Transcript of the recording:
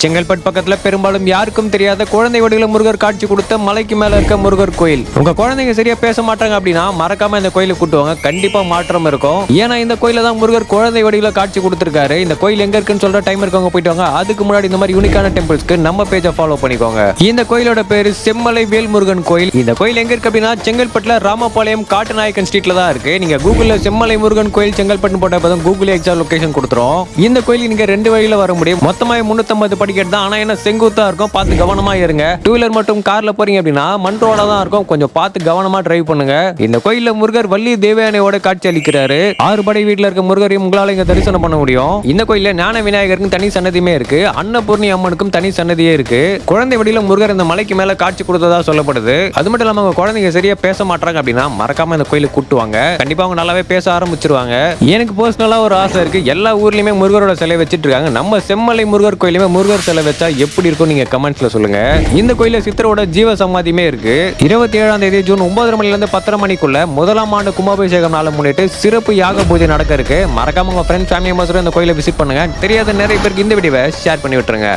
செங்கல்பட்டு பக்கத்துல பெரும்பாலும் யாருக்கும் தெரியாத குழந்தை வடிவில முருகர் காட்சி கொடுத்த மலைக்கு மேல இருக்க முருகர் கோயில். உங்க குழந்தைங்க சரியா பேச மாட்டாங்க அப்படின்னா மறக்காம இந்த கோயிலுக்கு கூட்டுவாங்க, கண்டிப்பா மாற்றம் இருக்கும். ஏன்னா இந்த கோயில தான் முருகர் குழந்தை வடிவில காட்சி கொடுத்திருக்காரு. இந்த கோயில் எங்க இருக்குன்னு சொல்ற டைம் இருக்கவங்க போயிட்டு வாங்க. அதுக்கு முன்னாடி இந்த மாதிரி யூனிக்கான டெம்பிள்ஸ்க்கு நம்ம பேஜை ஃபாலோ பண்ணிக்கோங்க. இந்த கோயிலோட பேரு செம்மலை வேல்முருகன் கோயில். இந்த கோயில் எங்க இருக்கு அப்படின்னா செங்கல்பட்டுல ராமபாளையம் காட்டுநாயக்கன் ஸ்ட்ரீட்ல தான் இருக்கு. நீங்க கூகுள்ல செம்மலை முருகன் கோயில் செங்கல்பட்டு போட்ட கூகுள் எக்ஸாக்ட் லொகேஷன் கொடுத்துரும். இந்த கோயிலுக்கு நீங்க 2 வழியில வர முடியும். மொத்தமா 350 படிக்கட்டு தான். ஆனா என்ன செங்குத்தா இருக்கும், பார்த்து கவனமா இருங்க. 2 வீலர் மட்டும் கார்ல போறீங்க அப்படின்னா மண் ரோடா தான் இருக்கும், கொஞ்சம் பார்த்து கவனமா டிரைவ் பண்ணுங்க. இந்த கோயில்ல முருகர் வள்ளி தேவயானையோட காட்சி அளிக்கிறாரு. 6 படை வீட்டுல இருக்க முருகரையும் உங்களால இங்க தரிசனம் பண்ண முடியும். இந்த கோயில்ல ஞான விநாயகருக்கும் தனி சன்னதியுமே இருக்கு, அன்னபூர்ணி அம்மனுக்கும் தனி சன்னதியே இருக்கு. குழந்தை வடியில முருகர் இந்த மலைக்கு மேல காட்சி கொடுத்ததா சொல்லப்படுது. அது மட்டும் இல்லாம உங்க குழந்தைங்க சரியா பேச மாட்டாங்க அப்படின்னா மறக்காம இந்த கோயிலுக்கு கூட்டுவாங்க, கண்டிப்பா அவங்க நல்லாவே பேச ஆரம்பிச்சிருவாங்க. எனக்கு பர்சனலா ஒரு ஆசை இருக்கு, எல்லா ஊர்லயுமே முருகரோட சிலை வச்சிட்டு இருக்காங்க. நம்ம செம்மலை முருகர் கோயிலுமே முருகர் சிலை வச்சா எப்படி இருக்கும் நீங்க கமெண்ட்ஸ்ல சொல்லுங்க. இந்த கோயில சித்தரோட ஜீவ சமாதியுமே இருக்கு. 27ஆம் தேதி ஜூன் 9:30 மணில இருந்து 10:30 மணிக்குள்ள 1ஆம் ஆண்டு கும்பாபிஷேகம் நாளை முன்னிட்டு சிறப்பு யாக பூஜை நடக்க இருக்கு. மறக்காம உங்க ஃப்ரெண்ட்ஸ் ஃபேமிலி மெம்பர்ஸ் இந்த கோயிலை விசிட் பண்ணுங்க. தெரியாத நிறைய பேருக்கு இந்த வீடியோவை ஷேர் பண்ணி விட்டுருங்க.